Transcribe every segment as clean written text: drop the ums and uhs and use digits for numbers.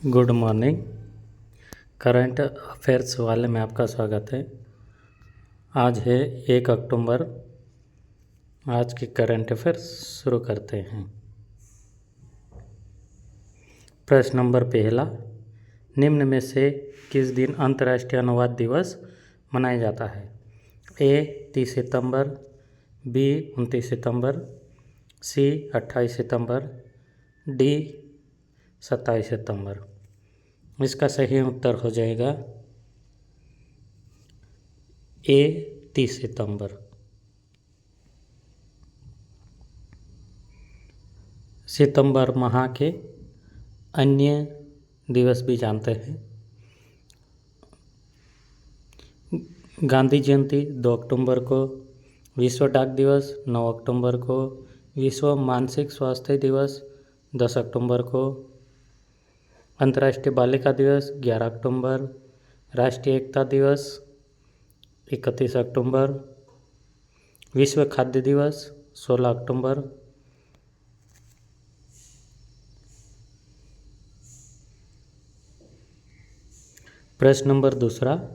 Good morning. Current affairs वाले में आपका स्वागत है। आज है 1 अक्टूबर। आज के करंट अफेयर्स शुरू करते हैं। प्रश्न नंबर पहला, निम्न में से किस दिन अंतर्राष्ट्रीय अनुवाद दिवस मनाया जाता है? ए 30 सितंबर, बी 29 सितंबर, सी 28 सितंबर, डी 27 सितंबर। इसका सही उत्तर हो जाएगा ए 30 सितंबर। सितंबर माह के अन्य दिवस भी जानते हैं। गांधी जयंती 2 अक्टूबर को, विश्व डाक दिवस 9 अक्टूबर को, विश्व मानसिक स्वास्थ्य दिवस 10 अक्टूबर को, अंतर्राष्ट्रीय बालिका दिवस 11 अक्टूबर, राष्ट्रीय एकता दिवस 31 अक्टूबर, विश्व खाद्य दिवस 16 अक्टूबर। प्रश्न नंबर दूसरा,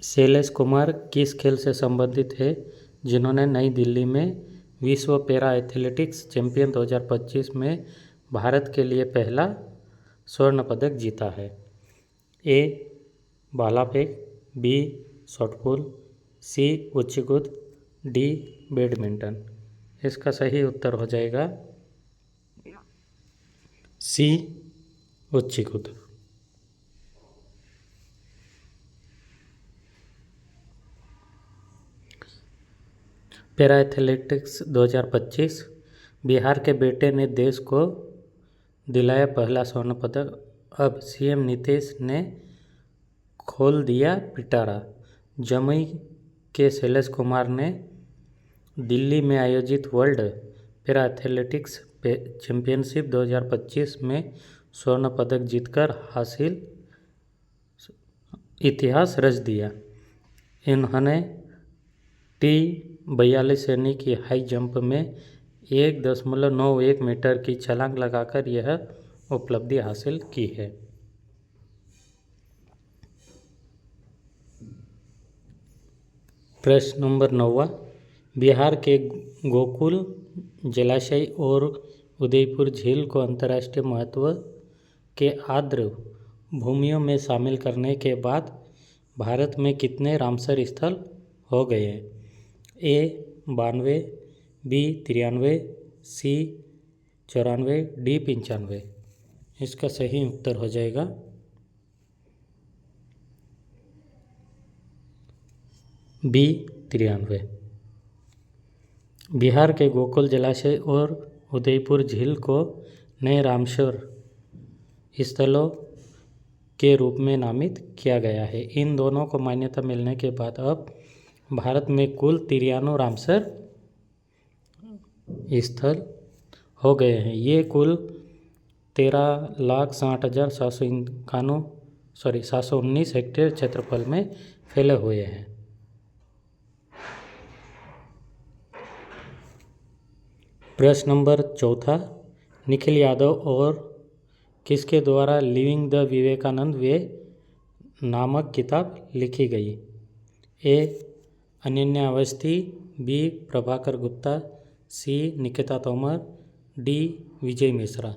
शैलेश कुमार किस खेल से संबंधित है जिन्होंने नई दिल्ली में विश्व पैरा एथलेटिक्स चैंपियन 2025 में भारत के लिए पहला स्वर्ण पदक जीता है? ए भाला फेंक, बी शॉटपुट, सी ऊंची कूद, डी बैडमिंटन। इसका सही उत्तर हो जाएगा सी ऊंची कूद। पैरा एथलेटिक्स 2025, बिहार के बेटे ने देश को दिलाया पहला स्वर्ण पदक। अब सीएम नीतीश ने खोल दिया पिटारा। जमुई के शैलेश कुमार ने दिल्ली में आयोजित वर्ल्ड पैरा एथलेटिक्स चैंपियनशिप 2025 में स्वर्ण पदक जीतकर हासिल इतिहास रच दिया। इन्होंने T42 श्रेणी की हाई जंप में 1.91 मीटर की छलांग लगाकर यह उपलब्धि हासिल की है। प्रश्न नंबर 9, बिहार के गोकुल जलाशय और उदयपुर झील को अंतर्राष्ट्रीय महत्व के आर्द्र भूमियों में शामिल करने के बाद भारत में कितने रामसर स्थल हो गए हैं? ए 92, बी 93, सी 94, डी 95। इसका सही उत्तर हो जाएगा बी 93। बिहार के गोकुल जलाशय और उदयपुर झील को नए रामसर स्थलों के रूप में नामित किया गया है। इन दोनों को मान्यता मिलने के बाद अब भारत में कुल 93 रामसर स्थल हो गए हैं। ये कुल 13,60,719 हेक्टेयर क्षेत्रफल में फैले हुए हैं। प्रश्न नंबर 4, निखिल यादव और किसके द्वारा लिविंग द विवेकानंद वे नामक किताब लिखी गई? ए अनन्या अवस्थी, बी प्रभाकर गुप्ता, सी निकिता तोमर, डी विजय मिश्रा।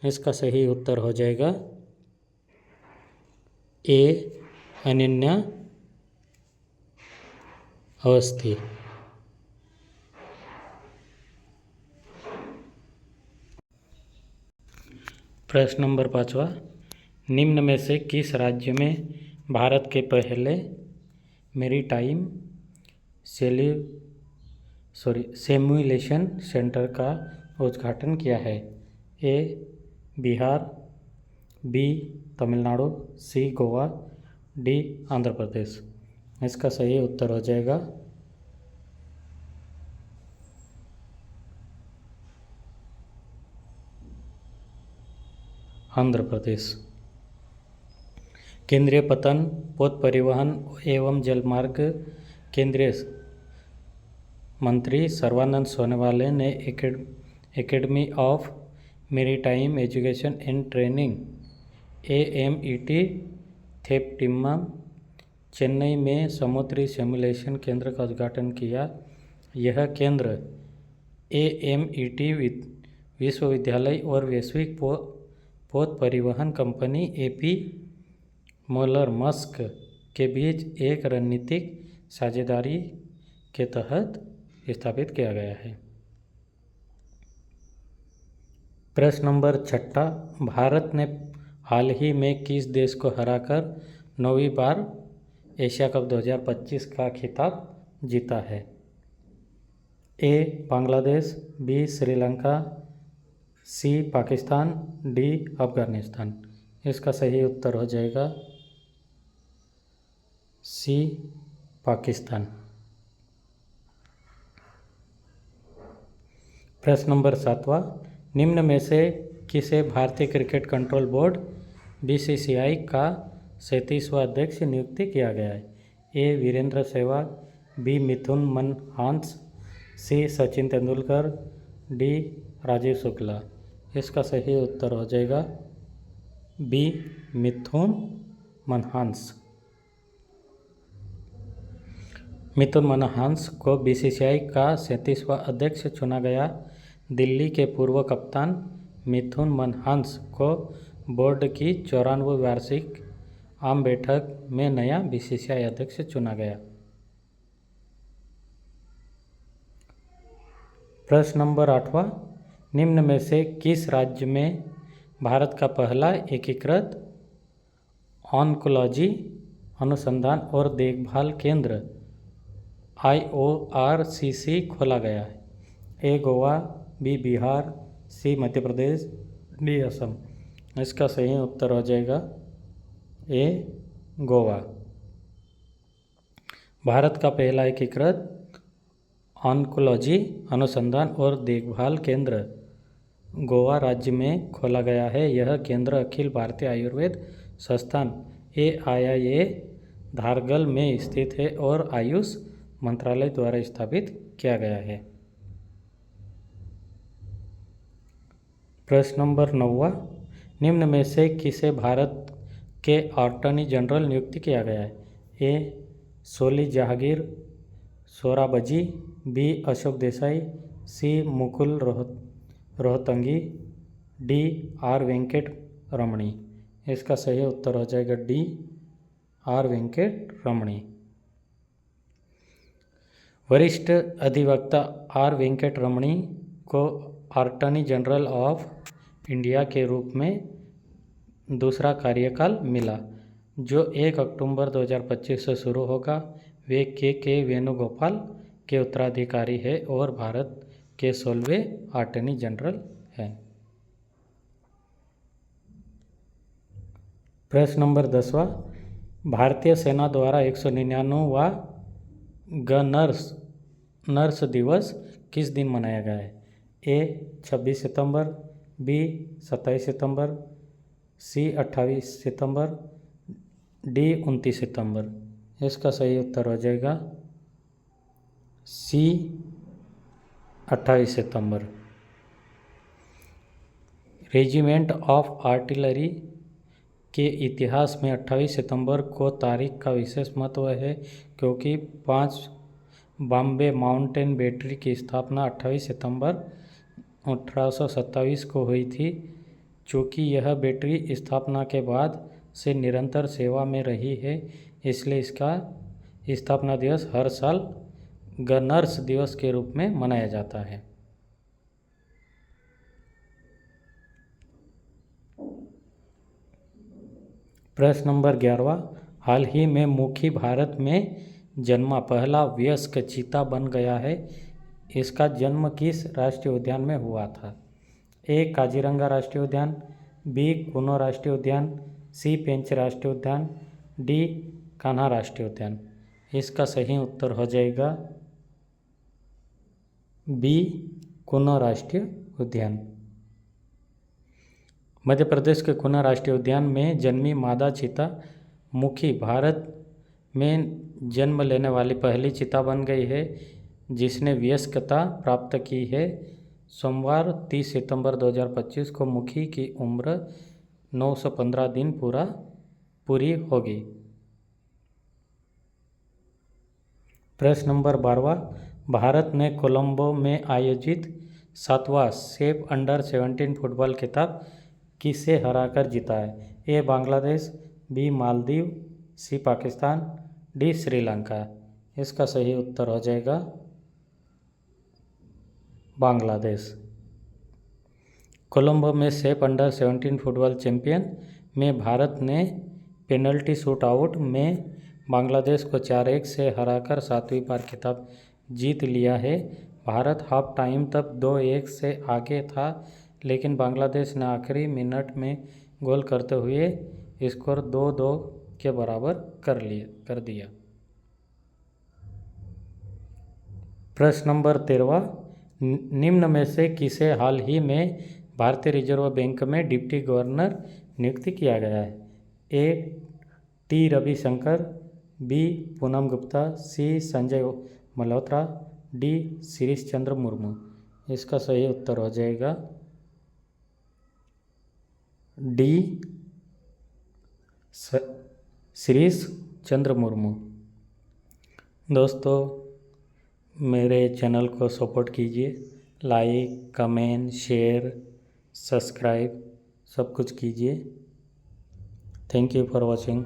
इसका सही उत्तर हो जाएगा ए अनन्या अवस्थी। प्रश्न नंबर 5, निम्न में से किस राज्य में भारत के पहले मैरीटाइम सिमुलेशन सेंटर का उद्घाटन किया है? ए बिहार, बी तमिलनाडु, सी गोवा, डी आंध्र प्रदेश। इसका सही उत्तर हो जाएगा आंध्र प्रदेश। केंद्रीय पतन, पथ परिवहन एवं जलमार्ग केंद्रीय मंत्री सर्बानंद सोनोवाल ने academy of maritime education and training AMET थेप्टिमम चेन्नई में समुद्री सिमुलेशन केंद्र का उद्घाटन किया। यह केंद्र AMET विश्वविद्यालय और वैश्विक पोत परिवहन कंपनी AP मोलर मस्क के बीच एक रणनीतिक साझेदारी के तहत स्थापित किया गया है। प्रश्न नंबर 6, भारत ने हाल ही में किस देश को हराकर 9वीं बार एशिया कप 2025 का खिताब जीता है? A Bangladesh, B Sri Lanka, C Pakistan, D Afghanistan. इसका सही उत्तर हो जाएगा C पाकिस्तान। प्रश्न नंबर 7, निम्न में से किसे भारतीय क्रिकेट कंट्रोल बोर्ड BCCI का 37वां अध्यक्ष नियुक्त किया गया है? A Virendra Sehwag, B Mithun Manhas, C Sachin Tendulkar, D Rajiv Shukla. इसका सही उत्तर हो जाएगा B मिथुन मनहास। मिथुन मनहास को BCCI का 37वां अध्यक्ष चुना गया। दिल्ली के पूर्व कप्तान मिथुन मनहास को बोर्ड की 94वीं वार्षिक आम बैठक में नया BCCI अध्यक्ष चुना गया। प्रश्न नंबर 8, निम्न में से किस राज्य में भारत का पहला एकीकृत ऑन्कोलॉजी अनुसंधान और देखभाल केंद्र IORCC खोला गया है? A Goa, B Bihar, C Madhya Pradesh, D Assam. इसका सही उत्तर हो जाएगा A गोवा। भारत का पहला एकीकृत ऑन्कोलॉजी अनुसंधान और देखभाल केंद्र गोवा राज्य में खोला गया है। यह केंद्र अखिल भारतीय आयुर्वेद संस्थान AIIA धारगल में स्थित है और आयुष मंत्रालय द्वारा स्थापित किया गया है। प्रश्न नंबर 9, निम्न में से किसे भारत के अटॉर्नी जनरल नियुक्त किया गया है? A Soli Jahangir Sorabjee, B Ashok Desai, C Mukul रोहतंगी, D R Venkat रमणी। इसका सही उत्तर हो जाएगा D R वेंकट रमणी। वरिष्ठ अधिवक्ता R वेंकट रमणी को अटॉर्नी जनरल ऑफ इंडिया के रूप में दूसरा कार्यकाल मिला, जो 1 अक्टूबर 2025 से शुरू होगा। वे के वेणुगोपाल के उत्तराधिकारी हैं और भारत के 16वें अटॉर्नी जनरल हैं। प्रश्न नंबर 10, भारतीय सेना द्वारा 199वां गनर्स दिवस किस दिन मनाया गया है? A 26 September, B 27 September, C 28 September, D 29 सितंबर। इसका सही उत्तर हो जाएगा C 28 September. Regiment of artillery के इतिहास में 28 सितंबर को तारीख का विशेष महत्व है, क्योंकि 5 बॉम्बे माउंटेन बैटरी की स्थापना 28 सितंबर 1827 को हुई थी। चूँकि यह बैटरी स्थापना के बाद से निरंतर सेवा में रही है, इसलिए इसका स्थापना दिवस हर साल गनर्स दिवस के रूप में मनाया जाता है। प्रश्न नंबर 11, हाल ही में मुखी भारत में जन्मा पहला वयस्क चीता बन गया है। इसका जन्म किस राष्ट्रीय उद्यान में हुआ था? A काजीरंगा राष्ट्रीय उद्यान, B कुनो राष्ट्रीय उद्यान, C पेंच राष्ट्रीय उद्यान, D कान्हा राष्ट्रीय उद्यान। इसका सही उत्तर हो जाएगा B कुनो राष्ट्रीय उद्यान। मध्य प्रदेश के कुना राष्ट्रीय उद्यान में जन्मी मादा चीता मुखी भारत में जन्म लेने वाली पहली चीता बन गई है, जिसने वयस्कता प्राप्त की है। सोमवार 30 सितंबर 2025 को मुखी की उम्र 915 दिन पूरी होगी। प्रश्न नंबर 12, भारत ने कोलंबो में आयोजित 7वां सेफ अंडर 17 फुटबॉल खिताब किसे हराकर जीता है? ए बांग्लादेश, बी मालदीव, सी पाकिस्तान, डी श्रीलंका। इसका सही उत्तर हो जाएगा बांग्लादेश। कोलंबो में सेफ अंडर 17 फुटबॉल चैंपियन में भारत ने पेनल्टी शूट आउट में बांग्लादेश को 4-1 से हराकर 7वीं बार खिताब जीत लिया है। भारत हाफ टाइम तक 2-1 से आगे था, लेकिन बांग्लादेश ने आखिरी मिनट में गोल करते हुए स्कोर 2-2 के बराबर कर दिया। प्रश्न नंबर 13, निम्न में से किसे हाल ही में भारतीय रिजर्व बैंक में डिप्टी गवर्नर नियुक्त किया गया है? A T Ravishankar, B Poonam Gupta, C Sanjay Malhotra, D Shirish Chandra Murmu. इसका सही उत्तर हो जाएगा डी शिरीष चंद्र मुर्मू। दोस्तों, मेरे चैनल को सपोर्ट कीजिए, लाइक, कमेंट, शेयर, सब्सक्राइब सब कुछ कीजिए। Thank you for watching.